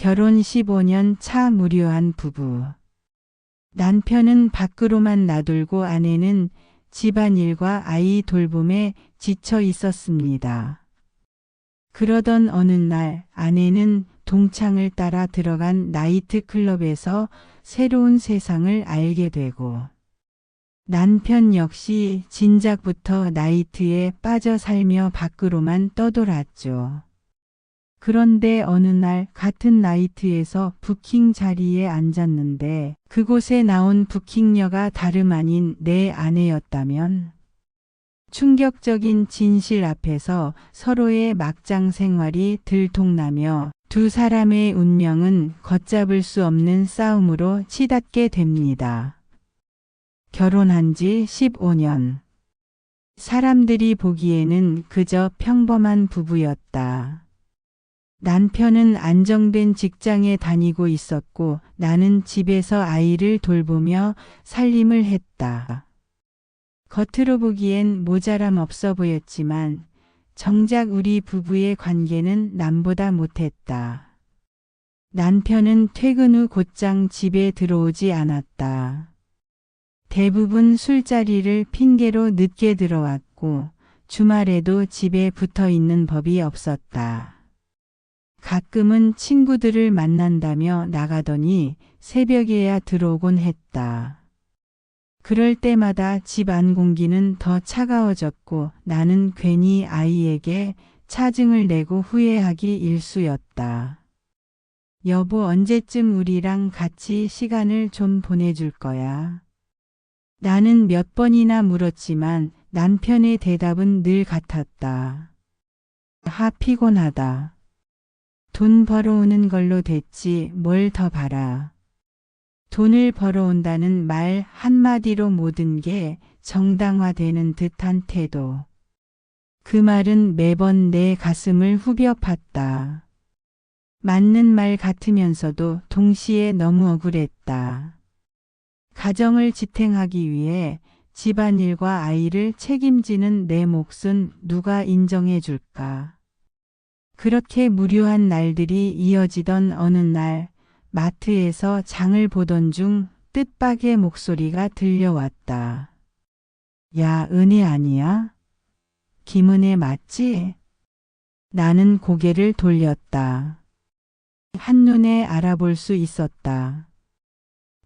결혼 15년 차 무료한 부부. 남편은 밖으로만 나돌고 아내는 집안일과 아이 돌봄에 지쳐 있었습니다. 그러던 어느 날 아내는 동창을 따라 들어간 나이트클럽에서 새로운 세상을 알게 되고 남편 역시 진작부터 나이트에 빠져 살며 밖으로만 떠돌았죠. 그런데 어느 날 같은 나이트에서 부킹 자리에 앉았는데 그곳에 나온 부킹녀가 다름 아닌 내 아내였다면 충격적인 진실 앞에서 서로의 막장 생활이 들통나며 두 사람의 운명은 걷잡을 수 없는 싸움으로 치닫게 됩니다. 결혼한 지 15년. 사람들이 보기에는 그저 평범한 부부였다. 남편은 안정된 직장에 다니고 있었고 나는 집에서 아이를 돌보며 살림을 했다. 겉으로 보기엔 모자람 없어 보였지만 정작 우리 부부의 관계는 남보다 못했다. 남편은 퇴근 후 곧장 집에 들어오지 않았다. 대부분 술자리를 핑계로 늦게 들어왔고 주말에도 집에 붙어 있는 법이 없었다. 가끔은 친구들을 만난다며 나가더니 새벽에야 들어오곤 했다. 그럴 때마다 집 안 공기는 더 차가워졌고 나는 괜히 아이에게 차증을 내고 후회하기 일쑤였다. 여보, 언제쯤 우리랑 같이 시간을 좀 보내줄 거야? 나는 몇 번이나 물었지만 남편의 대답은 늘 같았다. 피곤하다. 돈 벌어오는 걸로 됐지 뭘 더 바라. 돈을 벌어온다는 말 한마디로 모든 게 정당화되는 듯한 태도. 그 말은 매번 내 가슴을 후벼 팠다. 맞는 말 같으면서도 동시에 너무 억울했다. 가정을 지탱하기 위해 집안일과 아이를 책임지는 내 몫은 누가 인정해 줄까? 그렇게 무료한 날들이 이어지던 어느 날 마트에서 장을 보던 중 뜻밖의 목소리가 들려왔다. 야, 은혜 아니야? 김은혜 맞지? 나는 고개를 돌렸다. 한눈에 알아볼 수 있었다.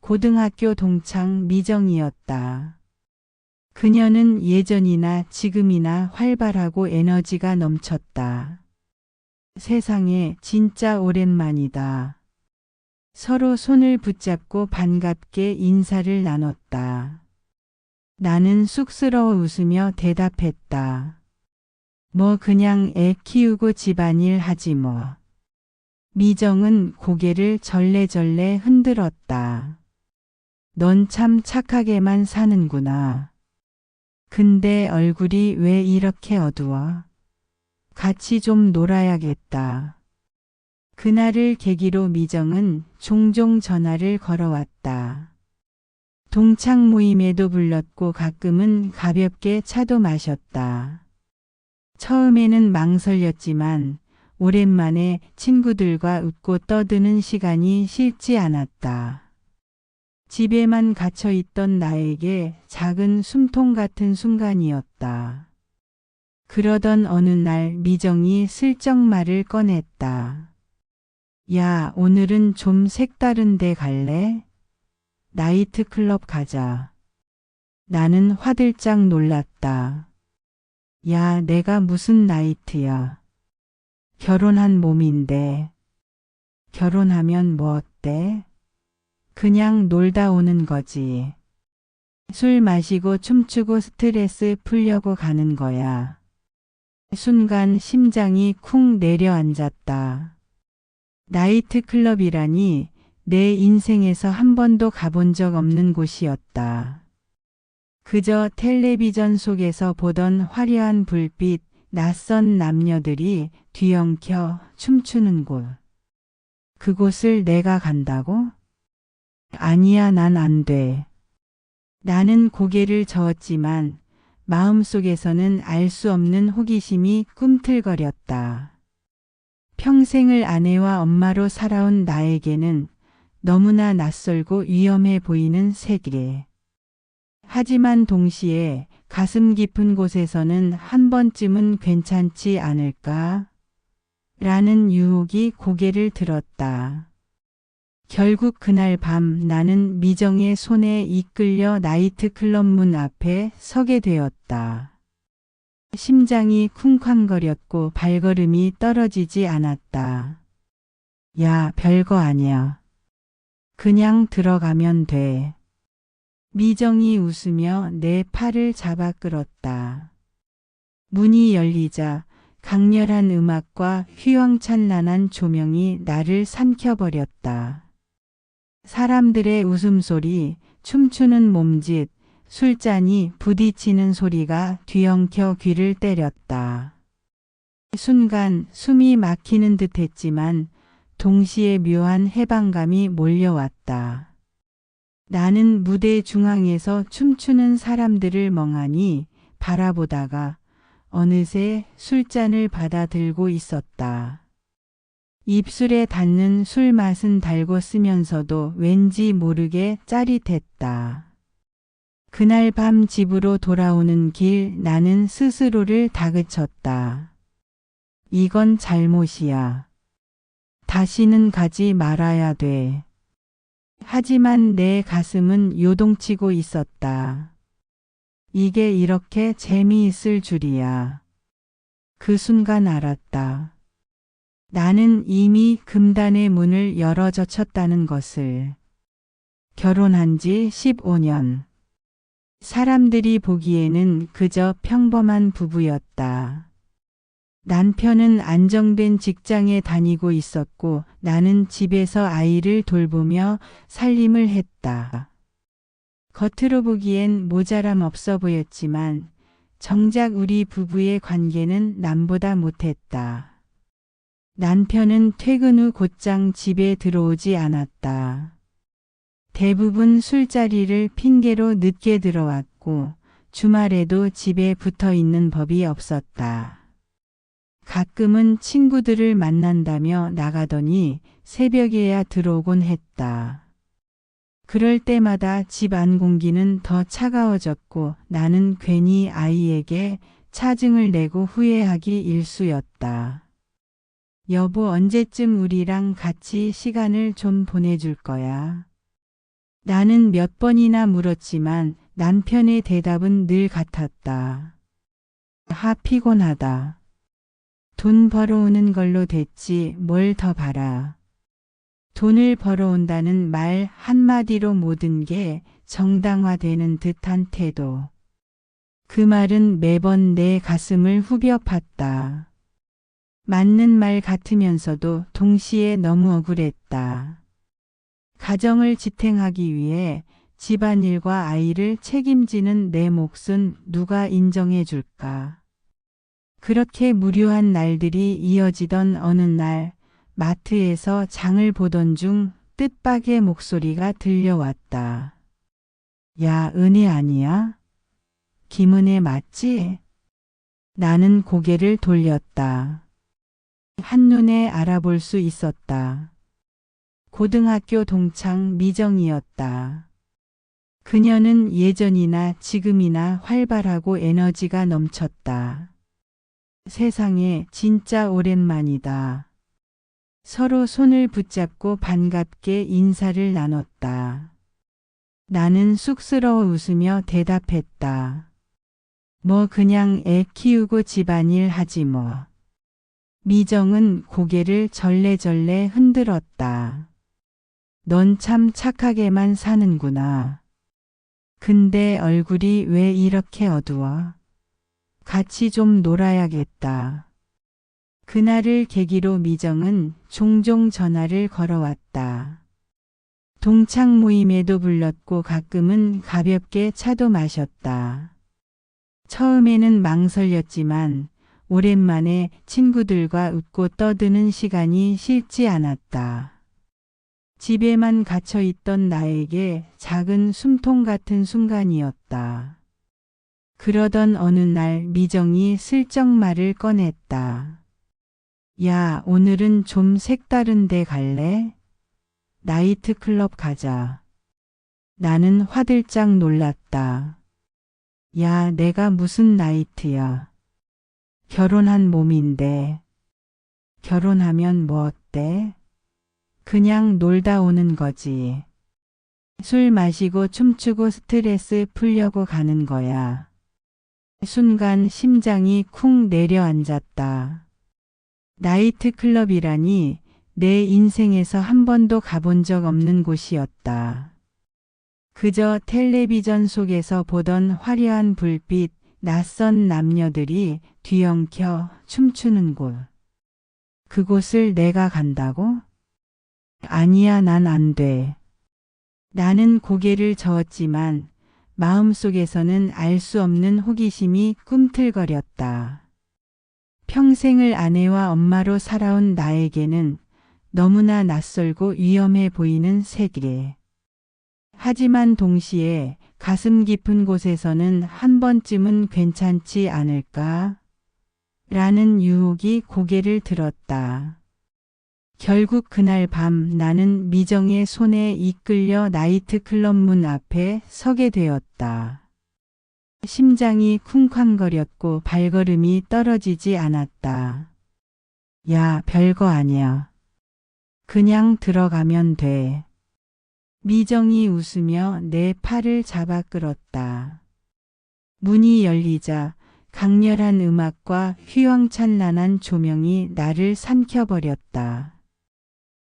고등학교 동창 미정이었다. 그녀는 예전이나 지금이나 활발하고 에너지가 넘쳤다. 세상에 진짜 오랜만이다. 서로 손을 붙잡고 반갑게 인사를 나눴다. 나는 쑥스러워 웃으며 대답했다. 뭐 그냥 애 키우고 집안일 하지 뭐. 미정은 고개를 절레절레 흔들었다. 넌 참 착하게만 사는구나. 근데 얼굴이 왜 이렇게 어두워? 같이 좀 놀아야겠다. 그날을 계기로 미정은 종종 전화를 걸어왔다. 동창 모임에도 불렀고 가끔은 가볍게 차도 마셨다. 처음에는 망설였지만 오랜만에 친구들과 웃고 떠드는 시간이 싫지 않았다. 집에만 갇혀 있던 나에게 작은 숨통 같은 순간이었다. 그러던 어느 날 미정이 슬쩍 말을 꺼냈다. 야, 오늘은 좀 색다른 데 갈래? 나이트클럽 가자. 나는 화들짝 놀랐다. 야, 내가 무슨 나이트야. 결혼한 몸인데. 결혼하면 뭐 어때? 그냥 놀다 오는 거지. 술 마시고 춤추고 스트레스 풀려고 가는 거야. 순간 심장이 쿵 내려앉았다. 나이트클럽이라니 내 인생에서 한 번도 가본 적 없는 곳이었다. 그저 텔레비전 속에서 보던 화려한 불빛, 낯선 남녀들이 뒤엉켜 춤추는 곳. 그곳을 내가 간다고? 아니야, 난 안 돼. 나는 고개를 저었지만 마음속에서는 알 수 없는 호기심이 꿈틀거렸다. 평생을 아내와 엄마로 살아온 나에게는 너무나 낯설고 위험해 보이는 세계. 하지만 동시에 가슴 깊은 곳에서는 한 번쯤은 괜찮지 않을까? 라는 유혹이 고개를 들었다. 결국 그날 밤 나는 미정의 손에 이끌려 나이트클럽 문 앞에 서게 되었다. 심장이 쿵쾅거렸고 발걸음이 떨어지지 않았다. 야, 별거 아니야. 그냥 들어가면 돼. 미정이 웃으며 내 팔을 잡아 끌었다. 문이 열리자 강렬한 음악과 휘황찬란한 조명이 나를 삼켜버렸다. 사람들의 웃음소리, 춤추는 몸짓, 술잔이 부딪히는 소리가 뒤엉켜 귀를 때렸다. 순간 숨이 막히는 듯 했지만 동시에 묘한 해방감이 몰려왔다. 나는 무대 중앙에서 춤추는 사람들을 멍하니 바라보다가 어느새 술잔을 받아 들고 있었다. 입술에 닿는 술 맛은 달고 쓰면서도 왠지 모르게 짜릿했다. 그날 밤 집으로 돌아오는 길 나는 스스로를 다그쳤다. 이건 잘못이야. 다시는 가지 말아야 돼. 하지만 내 가슴은 요동치고 있었다. 이게 이렇게 재미있을 줄이야. 그 순간 알았다. 나는 이미 금단의 문을 열어젖혔다는 것을. 결혼한 지 15년. 사람들이 보기에는 그저 평범한 부부였다. 남편은 안정된 직장에 다니고 있었고 나는 집에서 아이를 돌보며 살림을 했다. 겉으로 보기엔 모자람 없어 보였지만 정작 우리 부부의 관계는 남보다 못했다. 남편은 퇴근 후 곧장 집에 들어오지 않았다. 대부분 술자리를 핑계로 늦게 들어왔고 주말에도 집에 붙어 있는 법이 없었다. 가끔은 친구들을 만난다며 나가더니 새벽에야 들어오곤 했다. 그럴 때마다 집 안 공기는 더 차가워졌고 나는 괜히 아이에게 차증을 내고 후회하기 일쑤였다. 여보, 언제쯤 우리랑 같이 시간을 좀 보내줄 거야? 나는 몇 번이나 물었지만 남편의 대답은 늘 같았다. 피곤하다. 돈 벌어오는 걸로 됐지 뭘 더 바라. 돈을 벌어온다는 말 한마디로 모든 게 정당화되는 듯한 태도. 그 말은 매번 내 가슴을 후벼 팠다. 맞는 말 같으면서도 동시에 너무 억울했다. 가정을 지탱하기 위해 집안일과 아이를 책임지는 내 몫은 누가 인정해 줄까? 그렇게 무료한 날들이 이어지던 어느 날 마트에서 장을 보던 중 뜻밖의 목소리가 들려왔다. 야, 은혜 아니야? 김은혜 맞지? 나는 고개를 돌렸다. 한눈에 알아볼 수 있었다. 고등학교 동창 미정이었다. 그녀는 예전이나 지금이나 활발하고 에너지가 넘쳤다. 세상에 진짜 오랜만이다. 서로 손을 붙잡고 반갑게 인사를 나눴다. 나는 쑥스러워 웃으며 대답했다. 뭐 그냥 애 키우고 집안일 하지 뭐. 미정은 고개를 절레절레 흔들었다. 넌 참 착하게만 사는구나. 근데 얼굴이 왜 이렇게 어두워? 같이 좀 놀아야겠다. 그날을 계기로 미정은 종종 전화를 걸어왔다. 동창 모임에도 불렀고 가끔은 가볍게 차도 마셨다. 처음에는 망설였지만 오랜만에 친구들과 웃고 떠드는 시간이 싫지 않았다. 집에만 갇혀 있던 나에게 작은 숨통 같은 순간이었다. 그러던 어느 날 미정이 슬쩍 말을 꺼냈다. 야, 오늘은 좀 색다른 데 갈래? 나이트클럽 가자. 나는 화들짝 놀랐다. 야, 내가 무슨 나이트야. 결혼한 몸인데. 결혼하면 뭐 어때? 그냥 놀다 오는 거지. 술 마시고 춤추고 스트레스 풀려고 가는 거야. 순간 심장이 쿵 내려앉았다. 나이트클럽이라니 내 인생에서 한 번도 가본 적 없는 곳이었다. 그저 텔레비전 속에서 보던 화려한 불빛, 낯선 남녀들이 뒤엉켜 춤추는 곳. 그곳을 내가 간다고? 아니야, 난 안 돼. 나는 고개를 저었지만 마음속에서는 알 수 없는 호기심이 꿈틀거렸다. 평생을 아내와 엄마로 살아온 나에게는 너무나 낯설고 위험해 보이는 세계. 하지만 동시에 가슴 깊은 곳에서는 한 번쯤은 괜찮지 않을까? 라는 유혹이 고개를 들었다. 결국 그날 밤 나는 미정의 손에 이끌려 나이트클럽 문 앞에 서게 되었다. 심장이 쿵쾅거렸고 발걸음이 떨어지지 않았다. 야, 별거 아니야. 그냥 들어가면 돼. 미정이 웃으며 내 팔을 잡아 끌었다. 문이 열리자 강렬한 음악과 휘황찬란한 조명이 나를 삼켜버렸다.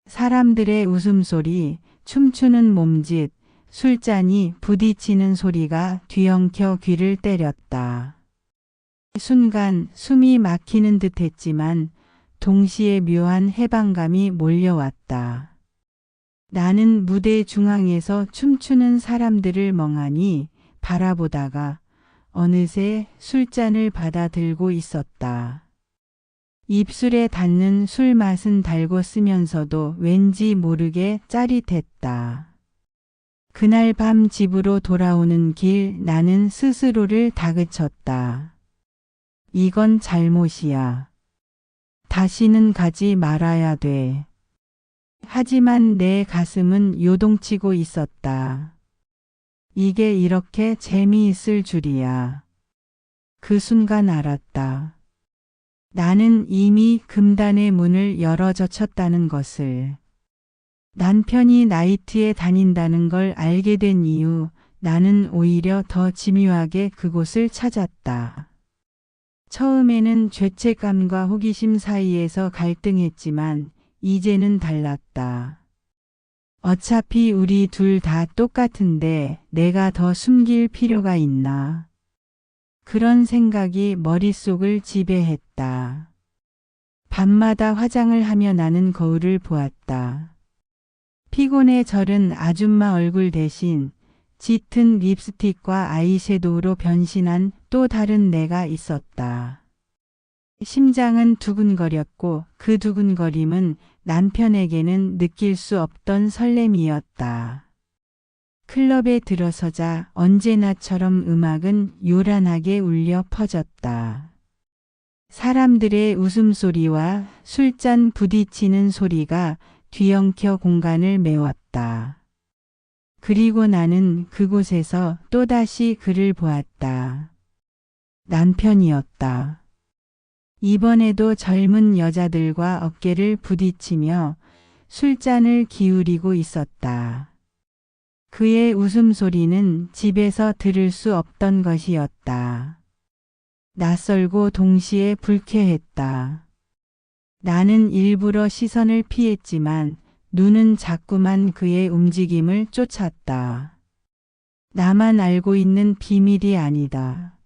사람들의 웃음소리, 춤추는 몸짓, 술잔이 부딪히는 소리가 뒤엉켜 귀를 때렸다. 순간 숨이 막히는 듯 했지만 동시에 묘한 해방감이 몰려왔다. 나는 무대 중앙에서 춤추는 사람들을 멍하니 바라보다가 어느새 술잔을 받아 들고 있었다. 입술에 닿는 술 맛은 달고 쓰면서도 왠지 모르게 짜릿했다. 그날 밤 집으로 돌아오는 길 나는 스스로를 다그쳤다. 이건 잘못이야. 다시는 가지 말아야 돼. 하지만 내 가슴은 요동치고 있었다. 이게 이렇게 재미있을 줄이야. 그 순간 알았다. 나는 이미 금단의 문을 열어젖혔다는 것을. 남편이 나이트에 다닌다는 걸 알게 된 이후 나는 오히려 더 집요하게 그곳을 찾았다. 처음에는 죄책감과 호기심 사이에서 갈등했지만 이제는 달랐다. 어차피 우리 둘 다 똑같은데 내가 더 숨길 필요가 있나. 그런 생각이 머릿속을 지배했다. 밤마다 화장을 하며 나는 거울을 보았다. 피곤에 절은 아줌마 얼굴 대신 짙은 립스틱과 아이섀도우로 변신한 또 다른 내가 있었다. 심장은 두근거렸고 그 두근거림은 남편에게는 느낄 수 없던 설렘이었다. 클럽에 들어서자 언제나처럼 음악은 요란하게 울려 퍼졌다. 사람들의 웃음소리와 술잔 부딪히는 소리가 뒤엉켜 공간을 메웠다. 그리고 나는 그곳에서 또다시 그를 보았다. 남편이었다. 이번에도 젊은 여자들과 어깨를 부딪히며 술잔을 기울이고 있었다. 그의 웃음소리는 집에서 들을 수 없던 것이었다. 낯설고 동시에 불쾌했다. 나는 일부러 시선을 피했지만 눈은 자꾸만 그의 움직임을 쫓았다. 나만 알고 있는 비밀이 아니다.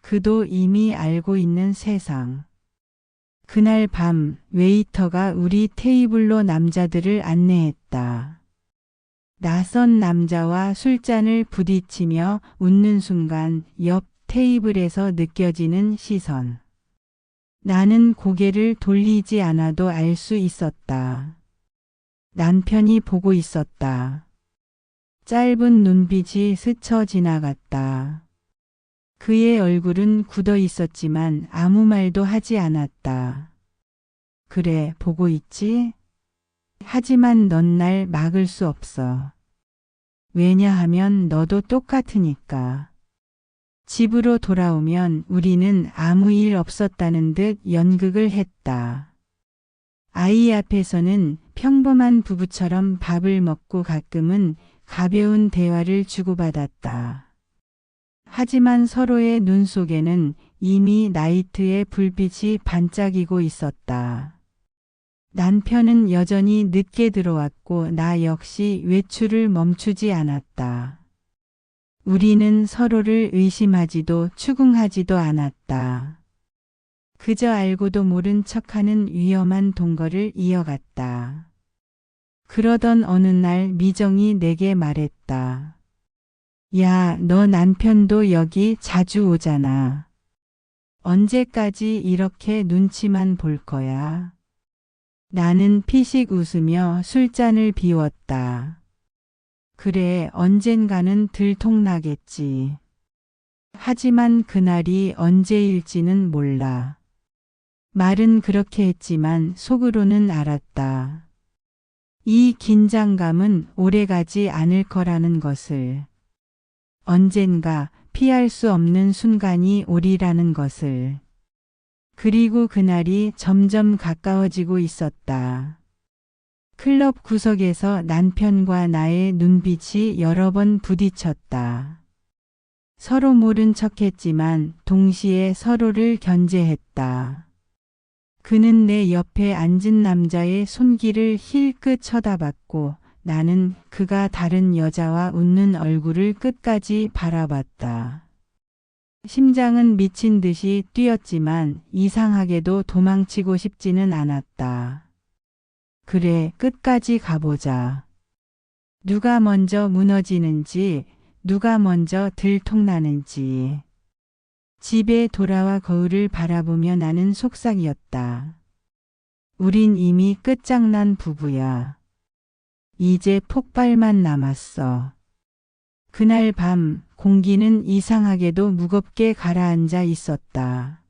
그도 이미 알고 있는 세상. 그날 밤 웨이터가 우리 테이블로 남자들을 안내했다. 낯선 남자와 술잔을 부딪히며 웃는 순간 옆 테이블에서 느껴지는 시선. 나는 고개를 돌리지 않아도 알 수 있었다. 남편이 보고 있었다. 짧은 눈빛이 스쳐 지나갔다. 그의 얼굴은 굳어 있었지만 아무 말도 하지 않았다. 그래, 보고 있지? 하지만 넌 날 막을 수 없어. 왜냐하면 너도 똑같으니까. 집으로 돌아오면 우리는 아무 일 없었다는 듯 연극을 했다. 아이 앞에서는 평범한 부부처럼 밥을 먹고 가끔은 가벼운 대화를 주고받았다. 하지만 서로의 눈 속에는 이미 나이트의 불빛이 반짝이고 있었다. 남편은 여전히 늦게 들어왔고 나 역시 외출을 멈추지 않았다. 우리는 서로를 의심하지도 추궁하지도 않았다. 그저 알고도 모른 척하는 위험한 동거를 이어갔다. 그러던 어느 날 미정이 내게 말했다. 야, 너 남편도 여기 자주 오잖아. 언제까지 이렇게 눈치만 볼 거야? 나는 피식 웃으며 술잔을 비웠다. 그래, 언젠가는 들통나겠지. 하지만 그날이 언제일지는 몰라. 말은 그렇게 했지만 속으로는 알았다. 이 긴장감은 오래가지 않을 거라는 것을. 언젠가 피할 수 없는 순간이 오리라는 것을. 그리고 그날이 점점 가까워지고 있었다. 클럽 구석에서 남편과 나의 눈빛이 여러 번 부딪혔다. 서로 모른 척했지만 동시에 서로를 견제했다. 그는 내 옆에 앉은 남자의 손길을 힐끗 쳐다봤고 나는 그가 다른 여자와 웃는 얼굴을 끝까지 바라봤다. 심장은 미친 듯이 뛰었지만 이상하게도 도망치고 싶지는 않았다. 그래, 끝까지 가보자. 누가 먼저 무너지는지, 누가 먼저 들통나는지. 집에 돌아와 거울을 바라보며 나는 속삭였다. 우린 이미 끝장난 부부야. 이제 폭발만 남았어. 그날 밤 공기는 이상하게도 무겁게 가라앉아 있었다.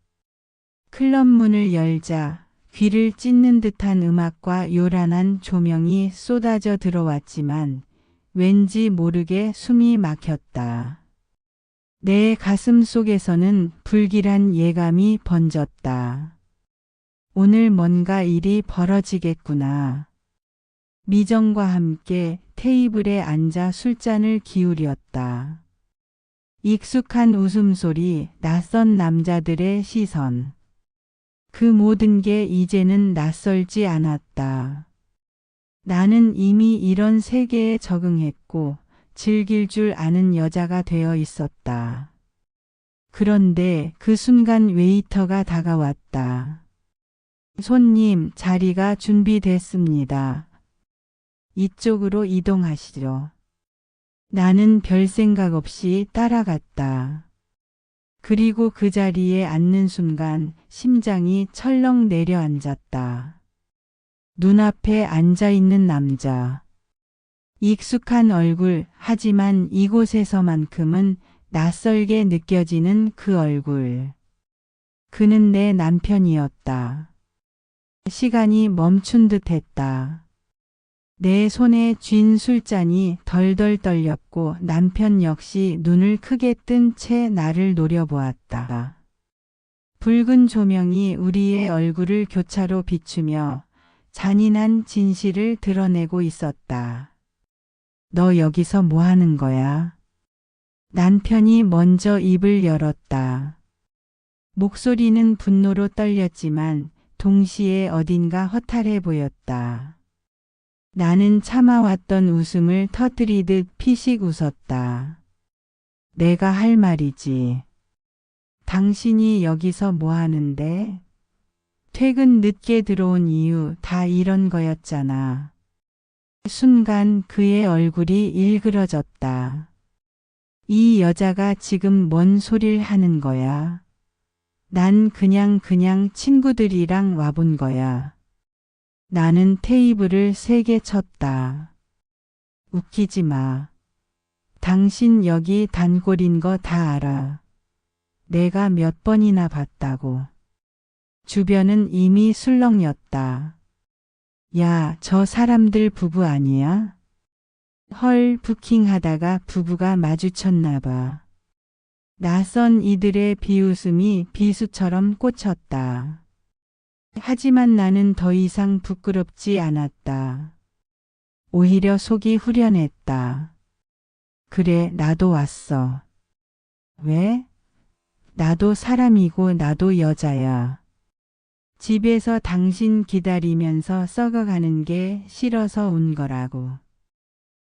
클럽 문을 열자 귀를 찢는 듯한 음악과 요란한 조명이 쏟아져 들어왔지만 왠지 모르게 숨이 막혔다. 내 가슴 속에서는 불길한 예감이 번졌다. 오늘 뭔가 일이 벌어지겠구나. 미정과 함께 테이블에 앉아 술잔을 기울였다. 익숙한 웃음소리, 낯선 남자들의 시선. 그 모든 게 이제는 낯설지 않았다. 나는 이미 이런 세계에 적응했고 즐길 줄 아는 여자가 되어 있었다. 그런데 그 순간 웨이터가 다가왔다. 손님, 자리가 준비됐습니다. 이쪽으로 이동하시죠. 나는 별 생각 없이 따라갔다. 그리고 그 자리에 앉는 순간 심장이 철렁 내려앉았다. 눈앞에 앉아있는 남자. 익숙한 얼굴, 하지만 이곳에서만큼은 낯설게 느껴지는 그 얼굴. 그는 내 남편이었다. 시간이 멈춘 듯 했다. 내 손에 쥔 술잔이 덜덜 떨렸고 남편 역시 눈을 크게 뜬 채 나를 노려보았다. 붉은 조명이 우리의 얼굴을 교차로 비추며 잔인한 진실을 드러내고 있었다. 너 여기서 뭐 하는 거야? 남편이 먼저 입을 열었다. 목소리는 분노로 떨렸지만 동시에 어딘가 허탈해 보였다. 나는 참아왔던 웃음을 터뜨리듯 피식 웃었다. 내가 할 말이지. 당신이 여기서 뭐 하는데? 퇴근 늦게 들어온 이유 다 이런 거였잖아. 순간 그의 얼굴이 일그러졌다. 이 여자가 지금 뭔 소리를 하는 거야? 난 그냥 친구들이랑 와본 거야. 나는 테이블을 세게 쳤다. 웃기지 마. 당신 여기 단골인 거 다 알아. 내가 몇 번이나 봤다고. 주변은 이미 술렁였다. 야, 저 사람들 부부 아니야? 헐, 부킹하다가 부부가 마주쳤나 봐. 낯선 이들의 비웃음이 비수처럼 꽂혔다. 하지만 나는 더 이상 부끄럽지 않았다. 오히려 속이 후련했다. 그래, 나도 왔어. 왜? 나도 사람이고 나도 여자야. 집에서 당신 기다리면서 썩어가는 게 싫어서 온 거라고.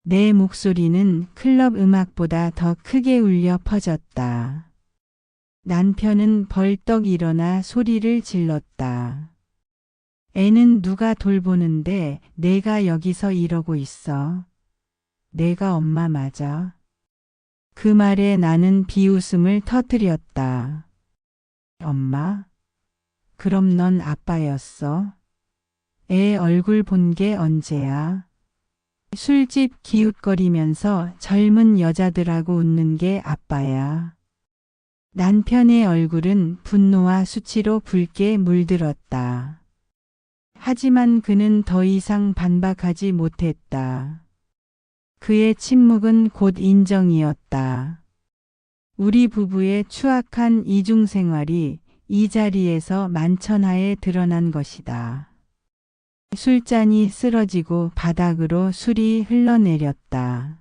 내 목소리는 클럽 음악보다 더 크게 울려 퍼졌다. 남편은 벌떡 일어나 소리를 질렀다. 애는 누가 돌보는데 내가 여기서 이러고 있어. 내가 엄마 맞아. 그 말에 나는 비웃음을 터뜨렸다. 엄마? 그럼 넌 아빠였어? 애 얼굴 본 게 언제야? 술집 기웃거리면서 젊은 여자들하고 웃는 게 아빠야. 남편의 얼굴은 분노와 수치로 붉게 물들었다. 하지만 그는 더 이상 반박하지 못했다. 그의 침묵은 곧 인정이었다. 우리 부부의 추악한 이중생활이 이 자리에서 만천하에 드러난 것이다. 술잔이 쓰러지고 바닥으로 술이 흘러내렸다.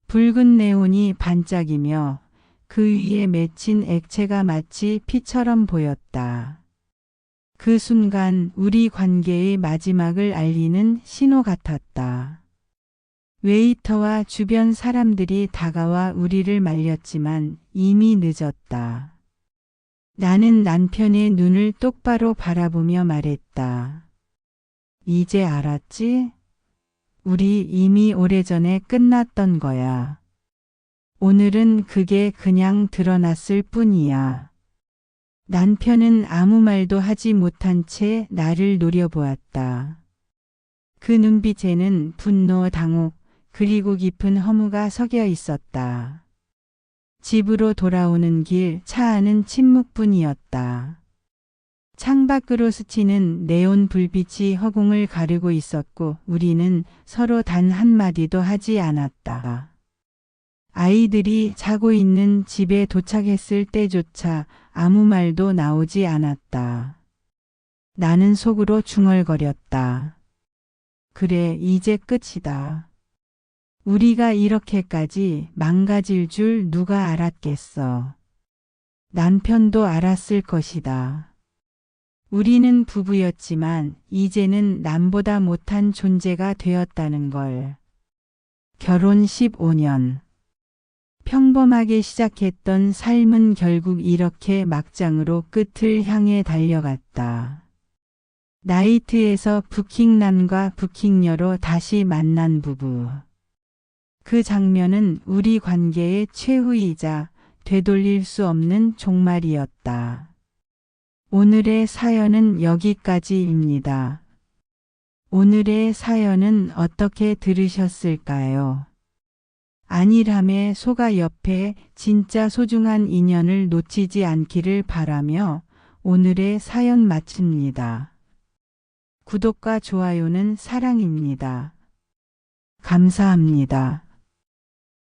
붉은 네온이 반짝이며 그 위에 맺힌 액체가 마치 피처럼 보였다. 그 순간 우리 관계의 마지막을 알리는 신호 같았다. 웨이터와 주변 사람들이 다가와 우리를 말렸지만 이미 늦었다. 나는 남편의 눈을 똑바로 바라보며 말했다. 이제 알았지? 우리 이미 오래전에 끝났던 거야. 오늘은 그게 그냥 드러났을 뿐이야. 남편은 아무 말도 하지 못한 채 나를 노려보았다. 그 눈빛에는 분노, 당혹, 그리고 깊은 허무가 섞여 있었다. 집으로 돌아오는 길 차 안은 침묵뿐이었다. 창밖으로 스치는 네온 불빛이 허공을 가르고 있었고 우리는 서로 단 한마디도 하지 않았다. 아이들이 자고 있는 집에 도착했을 때조차 아무 말도 나오지 않았다. 나는 속으로 중얼거렸다. 그래, 이제 끝이다. 우리가 이렇게까지 망가질 줄 누가 알았겠어. 남편도 알았을 것이다. 우리는 부부였지만 이제는 남보다 못한 존재가 되었다는 걸. 결혼 15년. 평범하게 시작했던 삶은 결국 이렇게 막장으로 끝을 향해 달려갔다. 나이트에서 부킹남과 부킹녀로 다시 만난 부부. 그 장면은 우리 관계의 최후이자 되돌릴 수 없는 종말이었다. 오늘의 사연은 여기까지입니다. 오늘의 사연은 어떻게 들으셨을까요? 안일함의 소가 옆에 진짜 소중한 인연을 놓치지 않기를 바라며 오늘의 사연 마칩니다. 구독과 좋아요는 사랑입니다. 감사합니다.